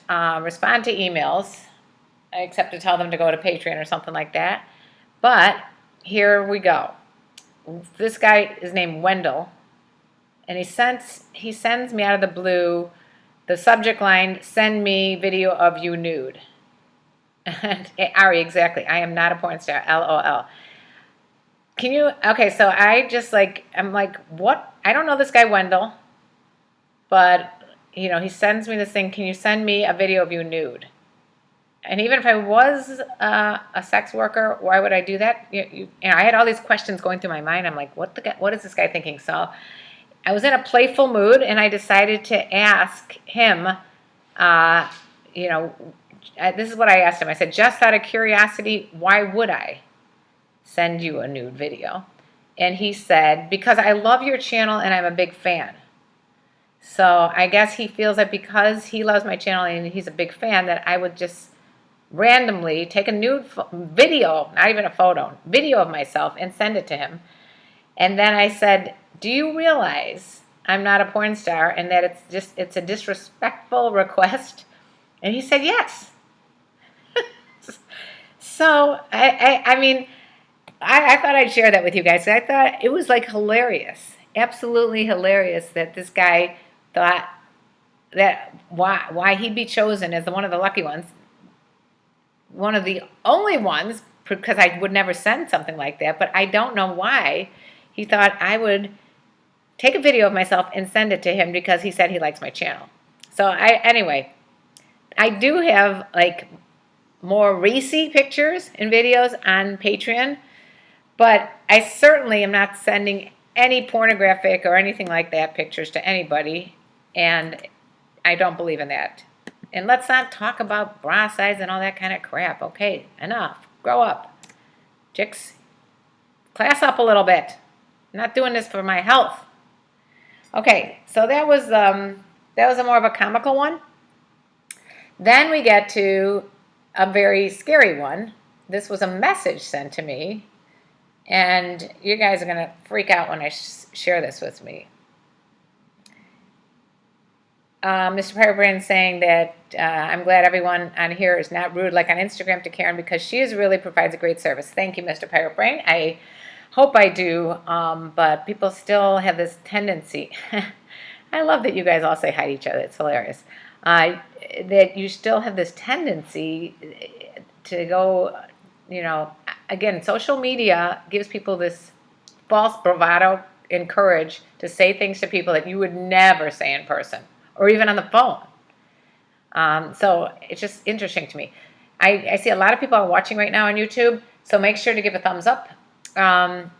respond to emails, except to tell them to go to Patreon or something like that. But here we go. This guy is named Wendell, and he sends me out of the blue the subject line, "Send me video of you nude." And Ari, exactly. I am not a porn star. LOL. Can you? Okay, so I'm like, what? I don't know this guy Wendell, but he sends me this thing. Can you send me a video of you nude? And even if I was a sex worker, why would I do that? I had all these questions going through my mind. I'm like, what is this guy thinking? So I was in a playful mood, and I decided to ask him. This is what I asked him. I said, just out of curiosity, why would I send you a nude video? And he said, because I love your channel and I'm a big fan. So I guess he feels that because he loves my channel and he's a big fan, that I would just randomly take a nude video, not even a photo, video of myself and send it to him. And then I said, do you realize I'm not a porn star and that it's a disrespectful request? And he said, yes. So, I thought I'd share that with you guys. I thought it was like hilarious, absolutely hilarious that this guy thought that why he'd be chosen as one of the lucky ones, one of the only ones, because I would never send something like that, but I don't know why he thought I would take a video of myself and send it to him because he said he likes my channel. So anyway, I do have like more racy pictures and videos on Patreon, but I certainly am not sending any pornographic or anything like that pictures to anybody, and I don't believe in that. And let's not talk about bra size and all that kind of crap. Okay, enough. Grow up. Chicks, class up a little bit. I'm not doing this for my health. Okay, so that was a more of a comical one. Then we get to a very scary one. This was a message sent to me, and you guys are going to freak out when I share this with me. Mr. Piratebrain saying that I'm glad everyone on here is not rude like on Instagram to Karen because she really provides a great service. Thank you, Mr. Piratebrain. I hope I do, but people still have this tendency. I love that you guys all say hi to each other. It's hilarious. That you still have this tendency to go, again, social media gives people this false bravado and courage to say things to people that you would never say in person or even on the phone. So it's just interesting to me. I see a lot of people are watching right now on YouTube, so make sure to give a thumbs up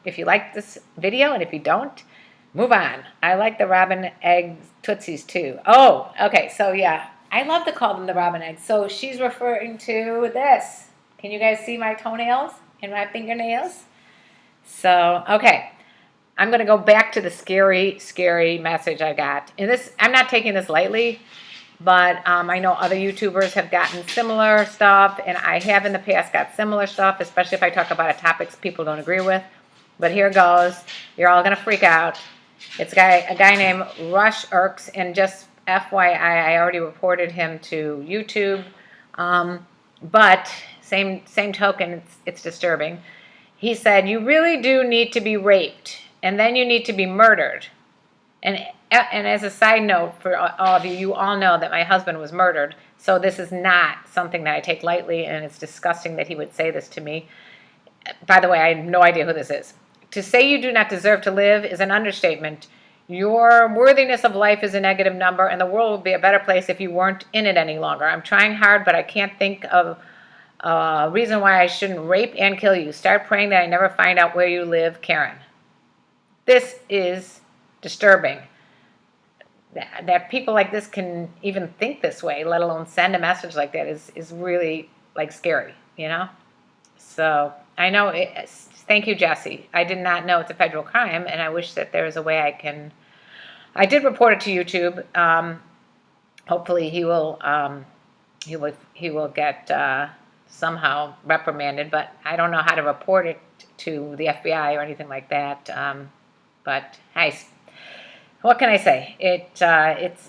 if you like this video, and if you don't, move on. I like the robin egg Tootsies too. Oh, okay, so yeah, I love to call them the robin eggs. So she's referring to this. Can you guys see my toenails and my fingernails? So, okay. I'm going to go back to the scary, scary message I got. And this, I'm not taking this lightly, but I know other YouTubers have gotten similar stuff, and I have in the past got similar stuff, especially if I talk about a topic people don't agree with. But here goes. You're all going to freak out. It's a guy named Rush Irks, and just FYI, I already reported him to YouTube. But same token, it's disturbing. He said, you really do need to be raped, and then you need to be murdered. And as a side note for all of you, you all know that my husband was murdered, so this is not something that I take lightly, and it's disgusting that he would say this to me. By the way, I have no idea who this is. To say you do not deserve to live is an understatement. Your worthiness of life is a negative number, and the world would be a better place if you weren't in it any longer. I'm trying hard, but I can't think of a reason why I shouldn't rape and kill you. Start praying that I never find out where you live, Karen. This is disturbing. That people like this can even think this way, let alone send a message like that, is really like scary, So I know thank you, Jesse. I did not know it's a federal crime, and I wish that there was a way I did report it to YouTube. Hopefully he will get somehow reprimanded, but I don't know how to report it to the FBI or anything like that. But hey, what can I say? It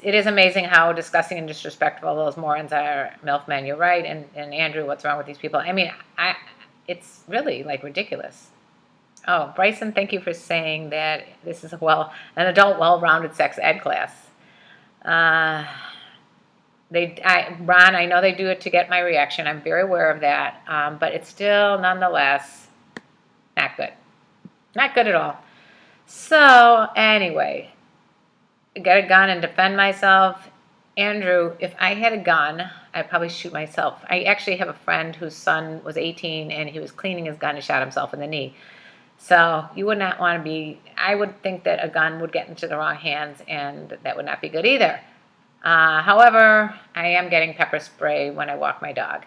is amazing how disgusting and disrespectful those morons are, MILF men. You're right, and Andrew, what's wrong with these people? I mean, it's really like ridiculous. Oh, Bryson, thank you for saying that this is an adult, well-rounded sex ed class. Ron, I know they do it to get my reaction. I'm very aware of that, but it's still nonetheless not good. Not good at all. So anyway, get a gun and defend myself. Andrew, if I had a gun, I'd probably shoot myself. I actually have a friend whose son was 18 and he was cleaning his gun and shot himself in the knee. So you would not want to be, I would think that a gun would get into the wrong hands and that would not be good either. However, I am getting pepper spray when I walk my dog.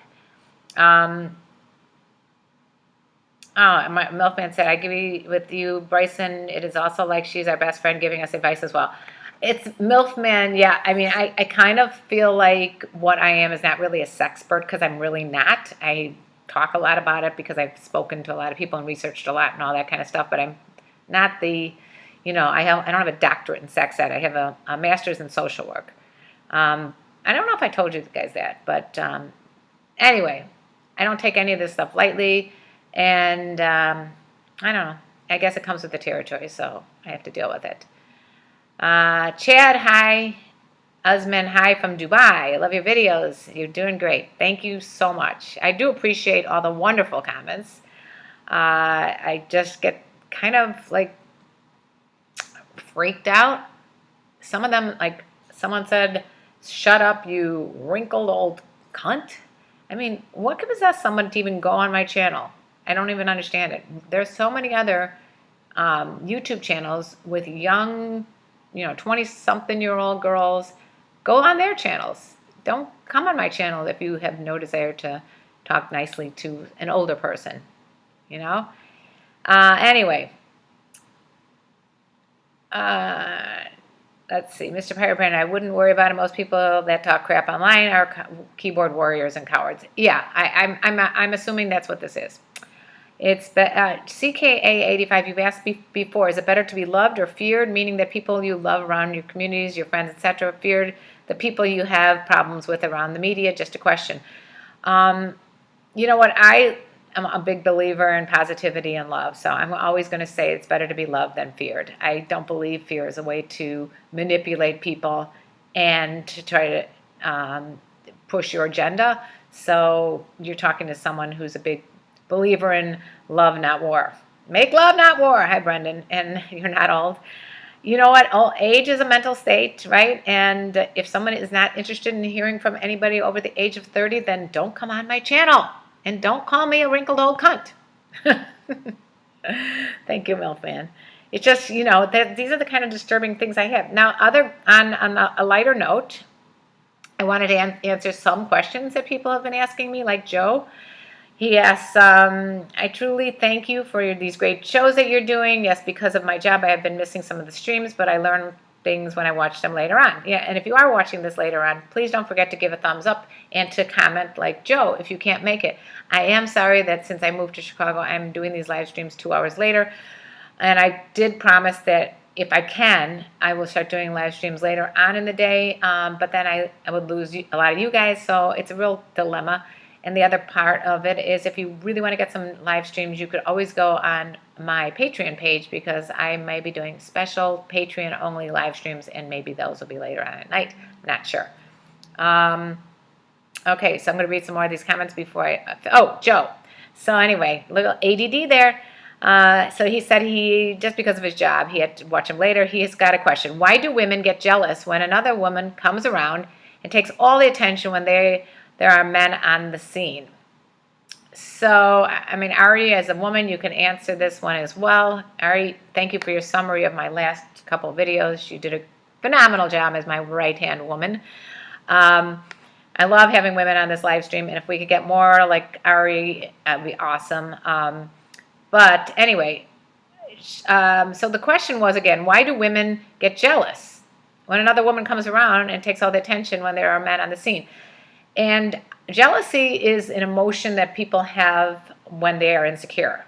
My milkman said, I agree with you, Bryson. It is also like she's our best friend giving us advice as well. It's milkman, yeah. I mean, I kind of feel like what I am is not really a sexpert because I'm really not. I talk a lot about it because I've spoken to a lot of people and researched a lot and all that kind of stuff, but I'm not I don't have a doctorate in sex ed. I have a master's in social work. I don't know if I told you guys that, but anyway, I don't take any of this stuff lightly. And I don't know. I guess it comes with the territory, so I have to deal with it. Chad, hi. Usman, hi from Dubai. I love your videos. You're doing great. Thank you so much. I do appreciate all the wonderful comments. I just get kind of like freaked out. Some of them, like someone said, shut up, you wrinkled old cunt. I mean, what could possess someone to even go on my channel? I don't even understand it. There's so many other YouTube channels with young, 20-something-year-old girls. Go on their channels. Don't come on my channel if you have no desire to talk nicely to an older person, Anyway. Let's see. Mr. Piratebrain, I wouldn't worry about it. Most people that talk crap online are keyboard warriors and cowards. Yeah, I'm assuming that's what this is. It's CKA85. You've asked before, is it better to be loved or feared, meaning that people you love around your communities, your friends, etc., feared the people you have problems with around the media? Just a question. You know what? I am a big believer in positivity and love, so I'm always going to say it's better to be loved than feared. I don't believe fear is a way to manipulate people and to try to push your agenda. So you're talking to someone who's a big believer in love, not war. Make love, not war. Hi, Brendan. And you're not old. You know what? Age is a mental state, right? And if someone is not interested in hearing from anybody over the age of 30, then don't come on my channel. And don't call me a wrinkled old cunt. Thank you, Milfman. It's just, these are the kind of disturbing things I have. Now, on a lighter note, I wanted to answer some questions that people have been asking me, like Joe. He asks, I truly thank you for these great shows that you're doing. Yes, because of my job, I have been missing some of the streams, but I learn things when I watch them later on. Yeah, and if you are watching this later on, please don't forget to give a thumbs up and to comment like Joe if you can't make it. I am sorry that since I moved to Chicago, I'm doing these live streams 2 hours later. And I did promise that if I can, I will start doing live streams later on in the day. But then I would lose a lot of you guys, so it's a real dilemma. And the other part of it is if you really want to get some live streams, you could always go on my Patreon page because I may be doing special Patreon-only live streams, and maybe those will be later on at night. I'm not sure. Okay, so I'm going to read some more of these comments before Joe. So anyway, little ADD there. So he said just because of his job, he had to watch him later. He's got a question. Why do women get jealous when another woman comes around and takes all the attention when there are men on the scene? So, I mean, Ari, as a woman, you can answer this one as well. Ari, thank you for your summary of my last couple of videos. You did a phenomenal job as my right-hand woman. I love having women on this live stream, and if we could get more like Ari, that'd be awesome. But anyway, so the question was, again, why do women get jealous when another woman comes around and takes all the attention when there are men on the scene? And jealousy is an emotion that people have when they are insecure.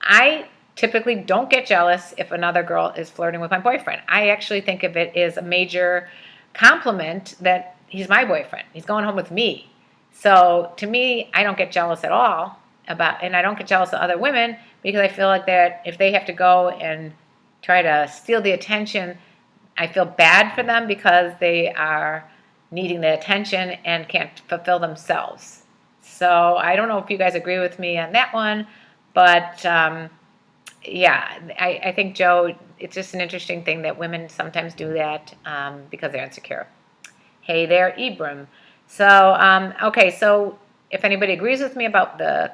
I typically don't get jealous if another girl is flirting with my boyfriend. I actually think of it as a major compliment that he's my boyfriend. He's going home with me. So to me, I don't get jealous at all and I don't get jealous of other women because I feel like that if they have to go and try to steal the attention, I feel bad for them because they are needing the attention and can't fulfill themselves. So I don't know if you guys agree with me on that one, but yeah, I think, Joe, it's just an interesting thing that women sometimes do that because they're insecure. Hey there, Ibram. So, okay, so if anybody agrees with me about the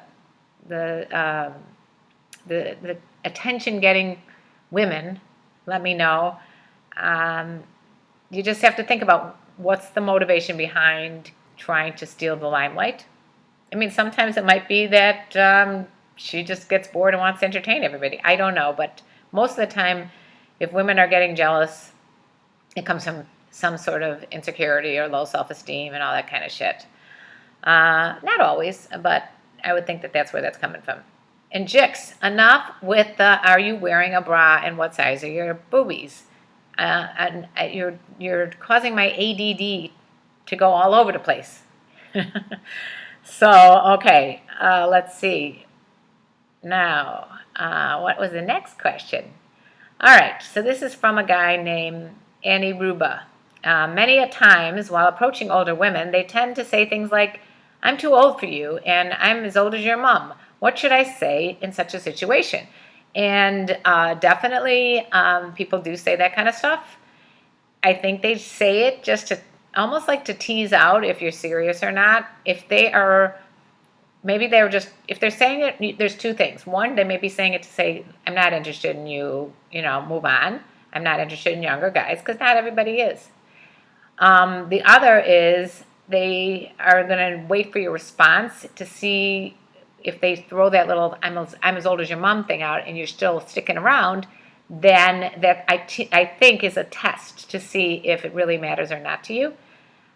attention-getting women, let me know. You just have to think about what's the motivation behind trying to steal the limelight. I mean, sometimes it might be that she just gets bored and wants to entertain everybody. I don't know, but most of the time, if women are getting jealous, it comes from some sort of insecurity or low self-esteem and all that kind of shit. Not always, but I would think that that's where that's coming from. And Jix, enough with the are you wearing a bra and what size are your boobies? And you're causing my ADD to go all over the place. So, okay, let's see. Now, what was the next question? All right, so this is from a guy named Annie Ruba. Many a times while approaching older women, they tend to say things like, I'm too old for you, and I'm as old as your mom. What should I say in such a situation? And definitely people do say that kind of stuff. I think they say it just to almost like to tease out if you're serious or not. If they are, maybe they're just, if they're saying it, there's two things. One, they may be saying it to say, I'm not interested in you, move on. I'm not interested in younger guys, because not everybody is. The other is they are going to wait for your response to see if they throw that little I'm as old as your mom thing out and you're still sticking around, then that I think is a test to see if it really matters or not to you.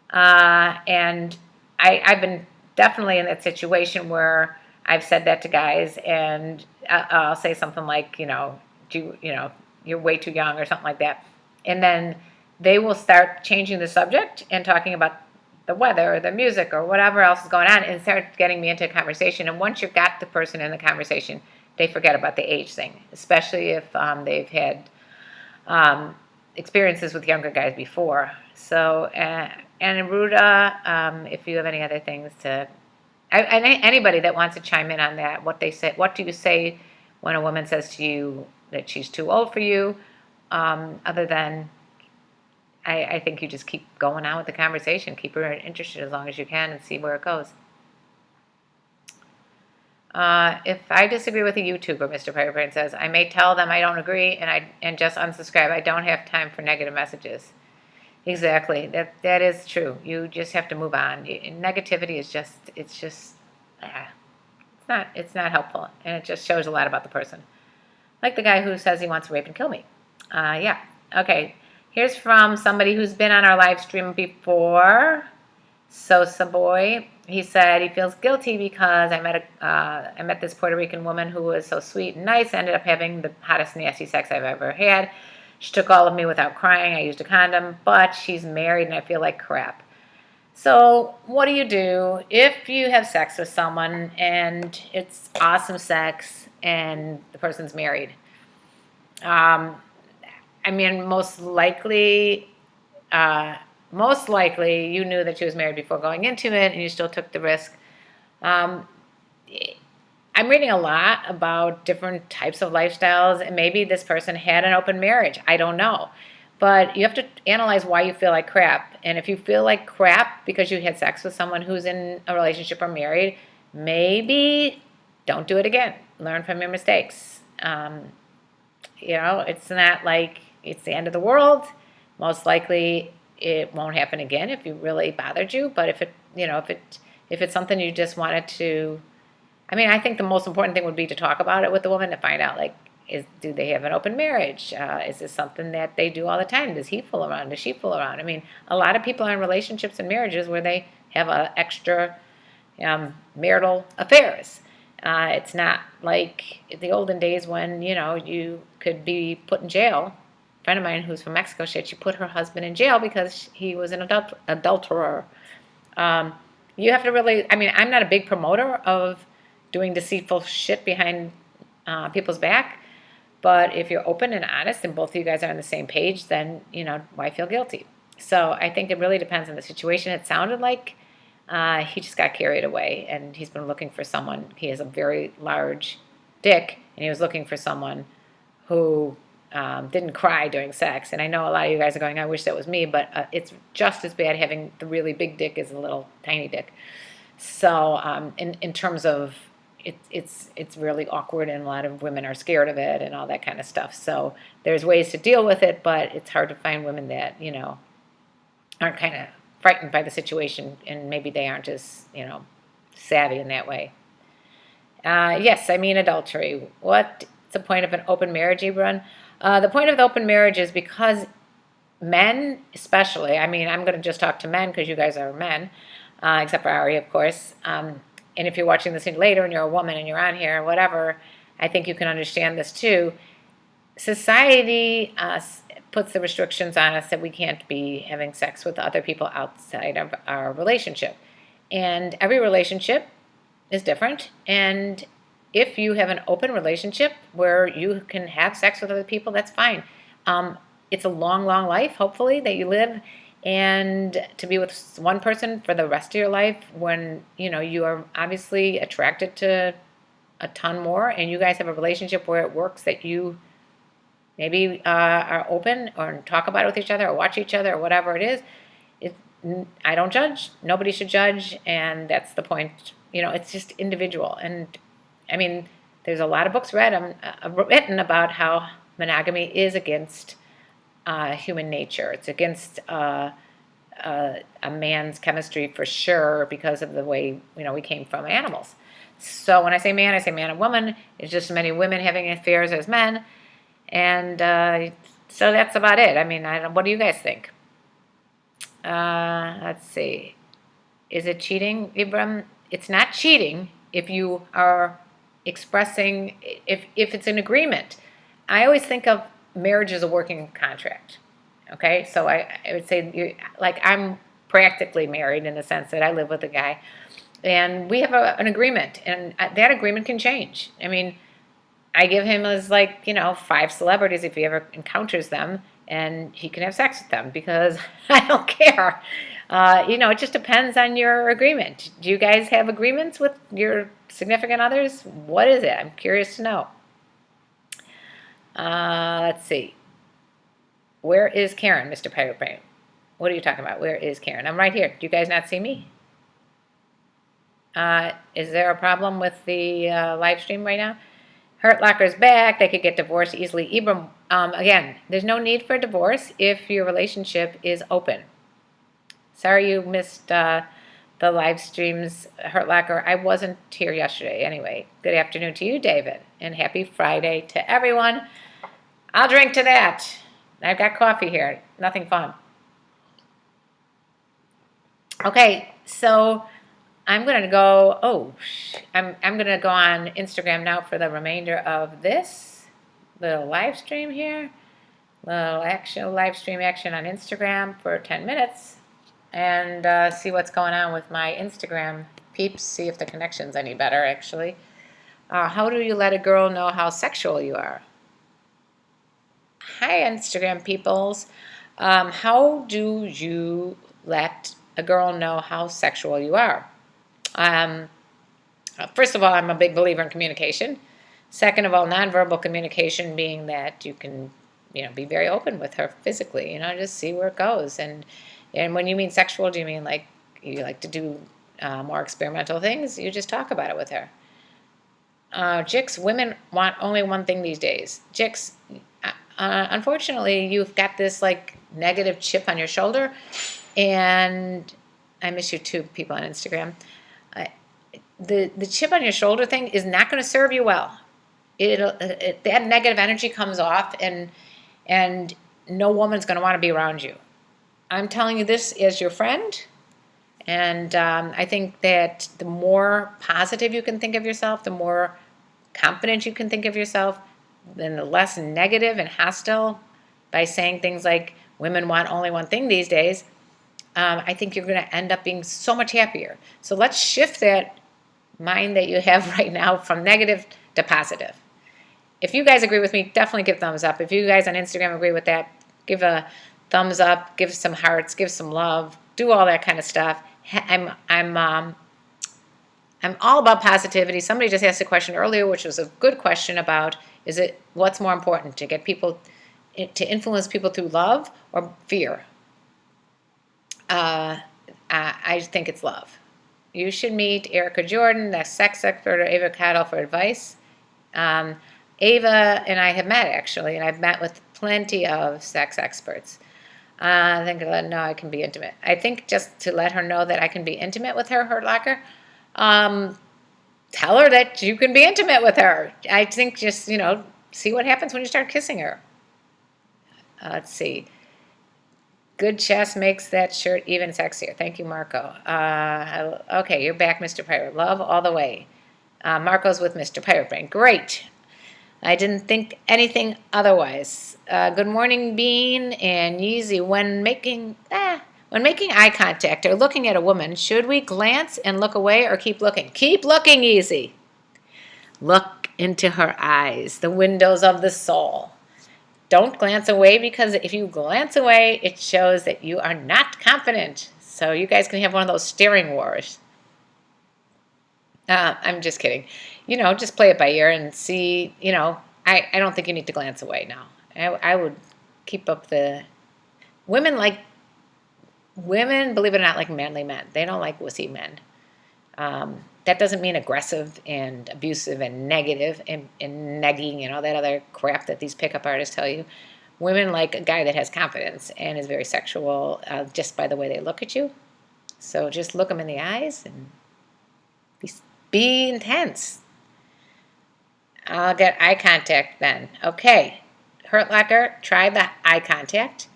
And I've been definitely in that situation where I've said that to guys, and I'll say something like, you're way too young or something like that. And then they will start changing the subject and talking about the weather or the music or whatever else is going on and start getting me into a conversation. And once you've got the person in the conversation, they forget about the age thing, especially if they've had experiences with younger guys before. So, and Ruda, if you have any other things to, anybody that wants to chime in on that, what they say, what do you say when a woman says to you that she's too old for you, other than, I think you just keep going on with the conversation, keep her interested as long as you can and see where it goes. If I disagree with a YouTuber, Mr. Piratebrain says, I may tell them I don't agree and just unsubscribe. I don't have time for negative messages. Exactly. That is true. You just have to move on. Negativity is it's not helpful, and it just shows a lot about the person. Like the guy who says he wants to rape and kill me. Yeah. Okay. Here's from somebody who's been on our live stream before, Sosa Boy. He said he feels guilty because I met this Puerto Rican woman who was so sweet and nice. I ended up having the hottest, nasty sex I've ever had. She took all of me without crying. I used a condom, but she's married and I feel like crap. So what do if you have sex with someone and it's awesome sex and the person's married? I mean, most likely you knew that she was married before going into it and you still took the risk. I'm reading a lot about different types of lifestyles, and maybe this person had an open marriage. I don't know. But you have to analyze why you feel like crap. And if you feel like crap because you had sex with someone who's in a relationship or married, maybe don't do it again. Learn from your mistakes. It's not like it's the end of the world. Most likely it won't happen again if it really bothered you. But if it's something you just wanted to, I think the most important thing would be to talk about it with the woman to find out, do they have an open marriage? Is this something that they do all the time? Does he fool around? Does she fool around? A lot of people are in relationships and marriages where they have extra marital affairs. It's not like the olden days when, you could be put in jail. A friend of mine who's from Mexico said she put her husband in jail because he was an adulterer. Um, you have to really, I'm not a big promoter of doing deceitful shit behind people's back, but if you're open and honest and both of you guys are on the same page, then, why feel guilty? So I think it really depends on the situation. It sounded like he just got carried away and he's been looking for someone. He has a very large dick and he was looking for someone who didn't cry during sex. And I know a lot of you guys are going, I wish that was me, but it's just as bad having the really big dick as a little tiny dick. So in terms of it's really awkward and a lot of women are scared of it and all that kind of stuff. So there's ways to deal with it, but it's hard to find women that, aren't kind of frightened by the situation and maybe they aren't as, savvy in that way. Yes, I mean adultery. What's the point of an open marriage, Ibran? The point of the open marriage is because men, especially, I'm going to just talk to men because you guys are men, except for Ari, of course. And if you're watching this later and you're a woman and you're on here, whatever, I think you can understand this too. Society puts the restrictions on us that we can't be having sex with other people outside of our relationship. And every relationship is different. And if you have an open relationship where you can have sex with other people, that's fine. It's a long, long life, hopefully, that you live. And to be with one person for the rest of your life when, you are obviously attracted to a ton more and you guys have a relationship where it works that you maybe are open or talk about it with each other or watch each other or whatever it is. I don't judge. Nobody should judge. And that's the point. It's just individual. And, there's a lot of books written about how monogamy is against human nature. It's against a man's chemistry for sure because of the way, we came from animals. So when I say man and woman. It's just as many women having affairs as men. And so that's about it. What do you guys think? Let's see. Is it cheating, Ibram? It's not cheating if you are expressing, if it's an agreement. I always think of marriage as a working contract. Okay, so I would say, I'm practically married in the sense that I live with a guy, and we have an agreement, and that agreement can change. I give him as 5 celebrities if he ever encounters them, and he can have sex with them because I don't care. It just depends on your agreement. Do you guys have agreements with your significant others? What is it? I'm curious to know. Let's see. Where is Karen, Mr. Pirate Brain? What are you talking about? Where is Karen? I'm right here. Do you guys not see me? Is there a problem with the live stream right now? Hurt Locker's back. They could get divorced easily. Ibram, again, there's no need for divorce if your relationship is open. Sorry you missed the live streams, Hurt Locker. I wasn't here yesterday. Anyway, good afternoon to you, David, and happy Friday to everyone. I'll drink to that. I've got coffee here. Nothing fun. Okay, so I'm going to go, I'm going to go on Instagram now for the remainder of this little live stream here. Little live stream action on Instagram for 10 minutes. And see what's going on with my Instagram peeps. See if the connection's any better, actually. How do you let a girl know how sexual you are? Hi, Instagram peoples. How do you let a girl know how sexual you are? First of all, I'm a big believer in communication. Second of all, nonverbal communication, being that you can, be very open with her physically, just see where it goes. And when you mean sexual, do you mean like you like to do more experimental things? You just talk about it with her. Jicks, women want only one thing these days. Jicks, unfortunately, you've got this negative chip on your shoulder, and I miss you too, people on Instagram. The chip on your shoulder thing is not going to serve you well. That negative energy comes off, and no woman's going to want to be around you. I'm telling you this as your friend, And I think that the more positive you can think of yourself, the more confident you can think of yourself, then the less negative and hostile by saying things like women want only one thing these days. I think you're going to end up being so much happier. So let's shift that mind that you have right now from negative to positive. If you guys agree with me, definitely give thumbs up. If you guys on Instagram agree with that, give a thumbs up, give some hearts, give some love, do all that kind of stuff. I'm all about positivity. Somebody just asked a question earlier, which was a good question about, is it what's more important, to get people, to influence people through love or fear? I think it's love. You should meet Erica Jordan, the sex expert, or Ava Cattle for advice. Ava and I have met, actually, and I've met with plenty of sex experts. I think let her know I can be intimate. I think just to let her know that I can be intimate with her, Hurt Locker, tell her that you can be intimate with her. I think just, see what happens when you start kissing her. Let's see. Good chest makes that shirt even sexier. Thank you, Marco. Okay, you're back, Mr. Pirate. Love all the way. Marco's with Mr. Pirate Brain. Great. I didn't think anything otherwise. Good morning, Bean and Yeezy. When making eye contact or looking at a woman, should we glance and look away or keep looking? Keep looking, Yeezy. Look into her eyes, the windows of the soul. Don't glance away, because if you glance away, it shows that you are not confident. So you guys can have one of those staring wars. I'm just kidding. Just play it by ear and see, I don't think you need to glance away now. I would keep up the... Women, believe it or not, like manly men. They don't like wussy men. That doesn't mean aggressive and abusive and negative and negging and all that other crap that these pickup artists tell you. Women like a guy that has confidence and is very sexual just by the way they look at you. So just look them in the eyes and be intense. I'll get eye contact then. Okay. Hurt Locker, try the eye contact.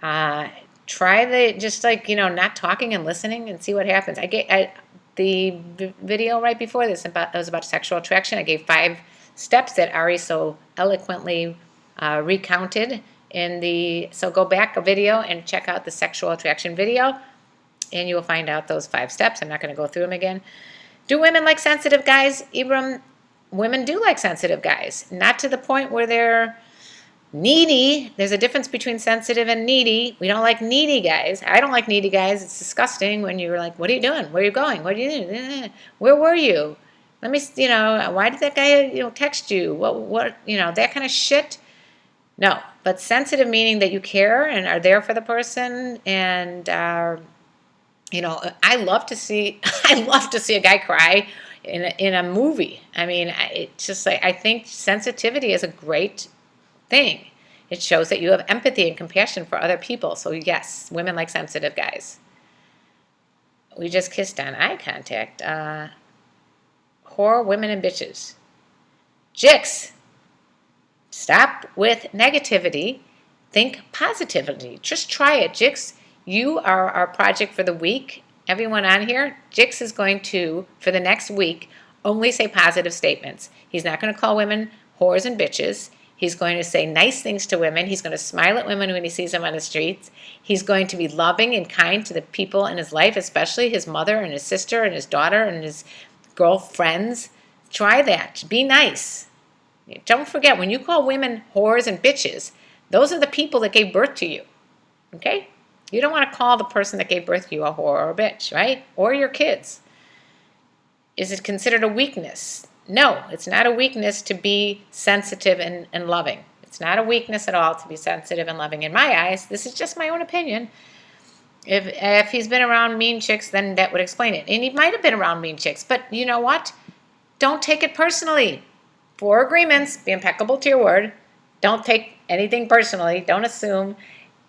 Try not talking and listening and see what happens. The video right before this was about sexual attraction. I gave 5 steps that Ari so eloquently recounted so go back a video and check out the sexual attraction video, and you will find out those 5 steps. I'm not going to go through them again. Do women like sensitive guys? Ibram, women do like sensitive guys. Not to the point where they're needy. There's a difference between sensitive and needy. We don't like needy guys. I don't like needy guys. It's disgusting when you're like, what are you doing? Where are you going? What are you doing? Where were you? Let me, why did that guy, text you? What, that kind of shit. No, but sensitive meaning that you care and are there for the person. And, I love to see a guy cry in a movie. I mean, it's just like, I think sensitivity is a great thing. It shows that you have empathy and compassion for other people. So yes, women like sensitive guys. We just kissed on eye contact. Whore, women, and bitches. Jix, stop with negativity. Think positivity. Just try it, Jix. You are our project for the week. Everyone on here, Jix is going to, for the next week, only say positive statements. He's not going to call women whores and bitches. He's going to say nice things to women. He's going to smile at women when he sees them on the streets. He's going to be loving and kind to the people in his life, especially his mother and his sister and his daughter and his girlfriends. Try that. Be nice. Don't forget, when you call women whores and bitches, those are the people that gave birth to you. Okay? You don't want to call the person that gave birth to you a whore or a bitch, right? Or your kids. Is it considered a weakness? No, it's not a weakness to be sensitive and loving. It's not a weakness at all to be sensitive and loving. In my eyes, this is just my own opinion. If he's been around mean chicks, then that would explain it. And he might have been around mean chicks, but you know what? Don't take it personally. 4 agreements, be impeccable to your word. Don't take anything personally. Don't assume,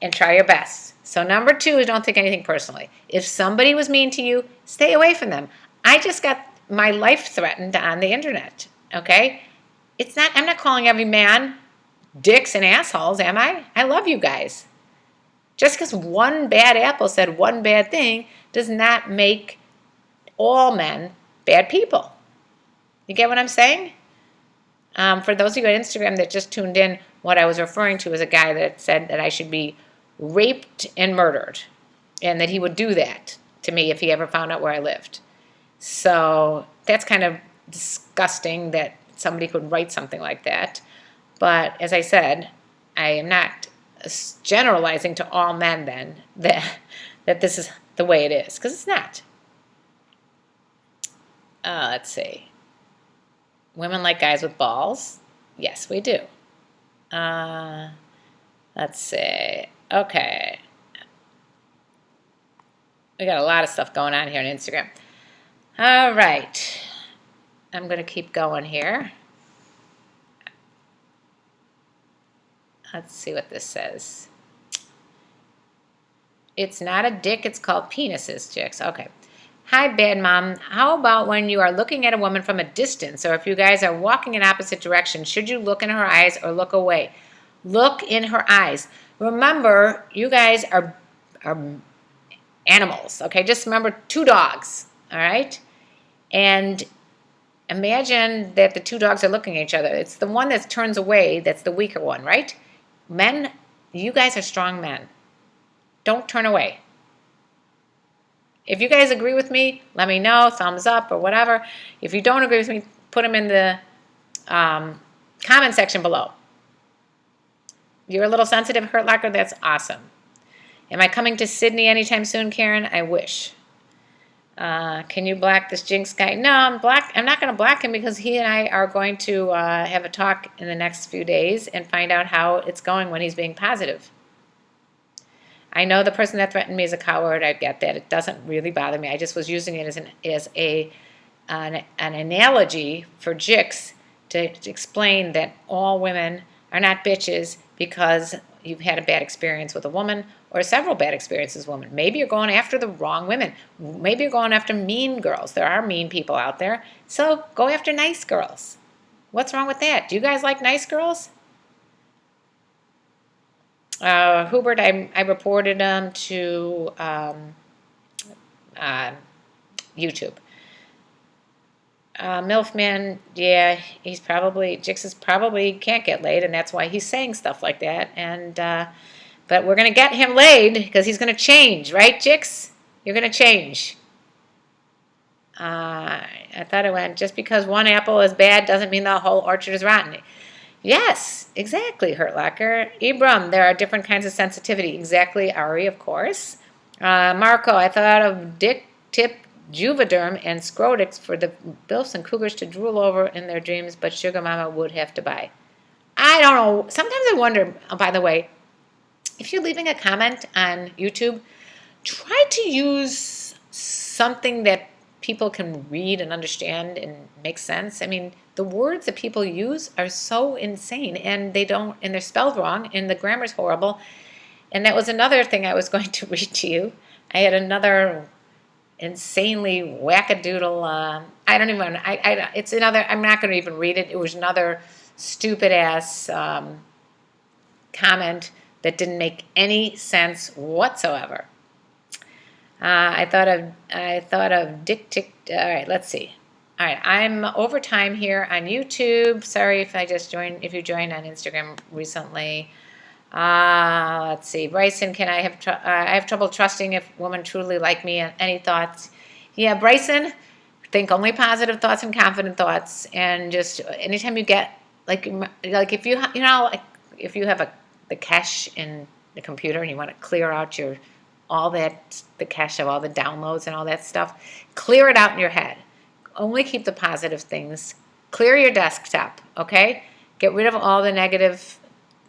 and try your best. So number 2 is don't take anything personally. If somebody was mean to you, stay away from them. I just got my life threatened on the internet, okay? I'm not calling every man dicks and assholes, am I? I love you guys. Just because one bad apple said one bad thing does not make all men bad people. You get what I'm saying? For those of you on Instagram that just tuned in, what I was referring to is a guy that said that I should be raped and murdered, and that he would do that to me if he ever found out where I lived. So that's kind of disgusting that somebody could write something like that. But as I said, I am not generalizing to all men then that this is the way it is, because it's not. Let's see. Women like guys with balls? Yes, we do. Let's see. Okay. We got a lot of stuff going on here on Instagram. All right. I'm going to keep going here. Let's see what this says. It's not a dick, it's called penises, chicks. Okay. Hi, Bad Mom. How about when you are looking at a woman from a distance, or if you guys are walking in opposite directions, should you look in her eyes or look away? Look in her eyes. Remember, you guys are animals, okay? Just remember 2 dogs, all right? And imagine that the 2 dogs are looking at each other. It's the one that turns away that's the weaker one, right? Men, you guys are strong men. Don't turn away. If you guys agree with me, let me know, thumbs up or whatever. If you don't agree with me, put them in the comment section below. You're a little sensitive, Hurt Locker? That's awesome. Am I coming to Sydney anytime soon, Karen? I wish. Can you black this Jinx guy? No, I'm not going to black him because he and I are going to have a talk in the next few days and find out how it's going when he's being positive. I know the person that threatened me is a coward. I get that. It doesn't really bother me. I just was using it as an analogy for Jix to explain that all women are not bitches because you've had a bad experience with a woman or several bad experiences with women. Maybe you're going after the wrong women. Maybe you're going after mean girls. There are mean people out there. So go after nice girls. What's wrong with that? Do you guys like nice girls? Hubert, I reported him to YouTube. Milfman, yeah, Jix is probably can't get laid, and that's why he's saying stuff like that. And but we're gonna get him laid because he's gonna change, right, Jix? You're gonna change. I thought it went. Just because one apple is bad doesn't mean the whole orchard is rotten. Yes, exactly, Hurt Locker. Ibram, there are different kinds of sensitivity. Exactly, Ari, of course. Marco, I thought of dick tip Juvederm and Scrotix for the Bilfs and Cougars to drool over in their dreams, but Sugar Mama would have to buy. I don't know. Sometimes I wonder, by the way, if you're leaving a comment on YouTube, try to use something that people can read and understand and make sense. I mean, the words that people use are so insane, and they're spelled wrong, and the grammar's horrible. And that was another thing I was going to read to you. I had another insanely wackadoodle. I'm not going to even read it. It was another stupid ass comment that didn't make any sense whatsoever. I thought of Dick Tick. All right, let's see. All right, I'm over time here on YouTube. Sorry if you joined on Instagram recently. Let's see. Bryson, I have trouble trusting if women truly like me. Any thoughts? Yeah, Bryson, think only positive thoughts and confident thoughts. And just anytime you get like if you if you have the cache in the computer and you want to clear out the cache of all the downloads and all that stuff, clear it out in your head. Only keep the positive things. Clear your desktop, okay? Get rid of all the negative,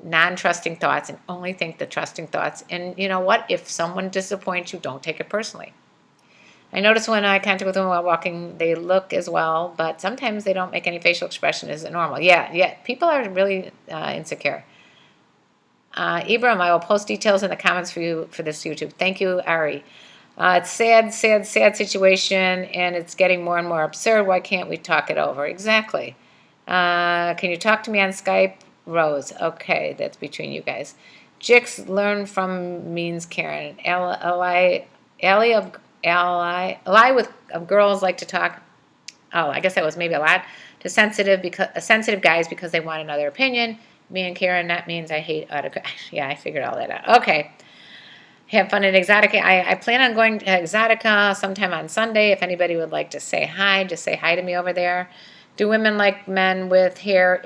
non-trusting thoughts and only think the trusting thoughts. And you know what? If someone disappoints you, don't take it personally. I notice when I contact with women while walking, they look as well, but sometimes they don't make any facial expression. Is it normal? Yeah. People are really insecure. Ibram, I will post details in the comments for you for this YouTube. Thank you, Ari. It's sad situation, and it's getting more and more absurd. Why can't we talk it over? Exactly. Can you talk to me on Skype? Rose. Okay, that's between you guys. Jix, learn from means Karen. Allie of ally with girls like to talk. Oh, I guess that was maybe a lot to sensitive guys because they want another opinion. Me and Karen, that means I hate autograph. Yeah, I figured all that out. Okay. Have fun at Exotica. I plan on going to Exotica sometime on Sunday. If anybody would like to say hi, just say hi to me over there. Do women like men with hair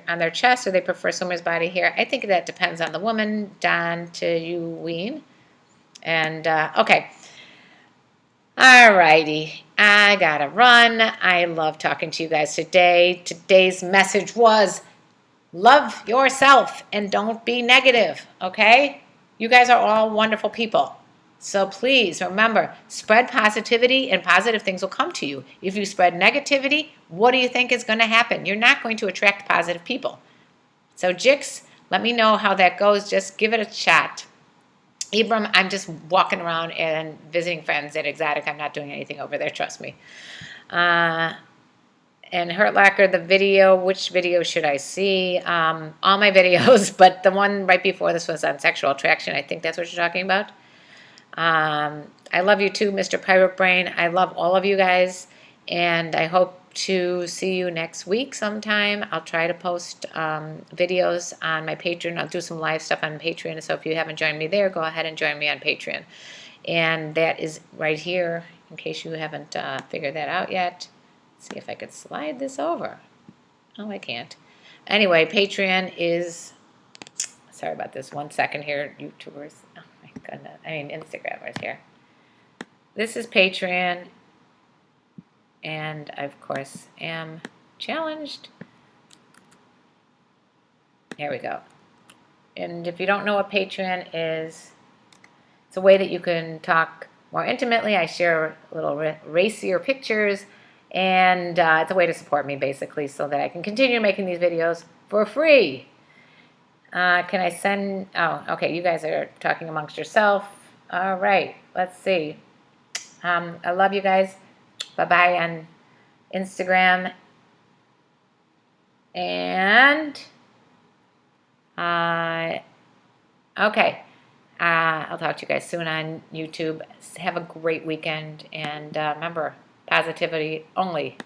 on their chest, or they prefer swimmer's body hair? I think that depends on the woman. Don to you, Ween. And okay. All righty. I gotta run. I love talking to you guys today. Today's message was love yourself and don't be negative, okay? You guys are all wonderful people. So please remember, spread positivity and positive things will come to you. If you spread negativity, what do you think is going to happen? You're not going to attract positive people. So Jix, let me know how that goes. Just give it a shot. Ibram, I'm just walking around and visiting friends at Exotic. I'm not doing anything over there, trust me. And Hurt Locker, the video, which video should I see? All my videos, but the one right before this was on sexual attraction. I think that's what you're talking about. I love you too, Mr. Pirate Brain. I love all of you guys, and I hope to see you next week sometime. I'll try to post videos on my Patreon. I'll do some live stuff on Patreon, so if you haven't joined me there, go ahead and join me on Patreon. And that is right here, in case you haven't figured that out yet. See if I could slide this over. Oh, I can't. Anyway, Patreon is, sorry about this, 1 second here, YouTubers. Oh my goodness, Instagrammers here. This is Patreon, and I, of course, am challenged. Here we go. And if you don't know what Patreon is, it's a way that you can talk more intimately. I share little racier pictures, and it's a way to support me, basically, so that I can continue making these videos for free. Can I send... Oh, okay, you guys are talking amongst yourself. All right, let's see. I love you guys. Bye-bye on Instagram. And... okay. I'll talk to you guys soon on YouTube. Have a great weekend. And remember, positivity only.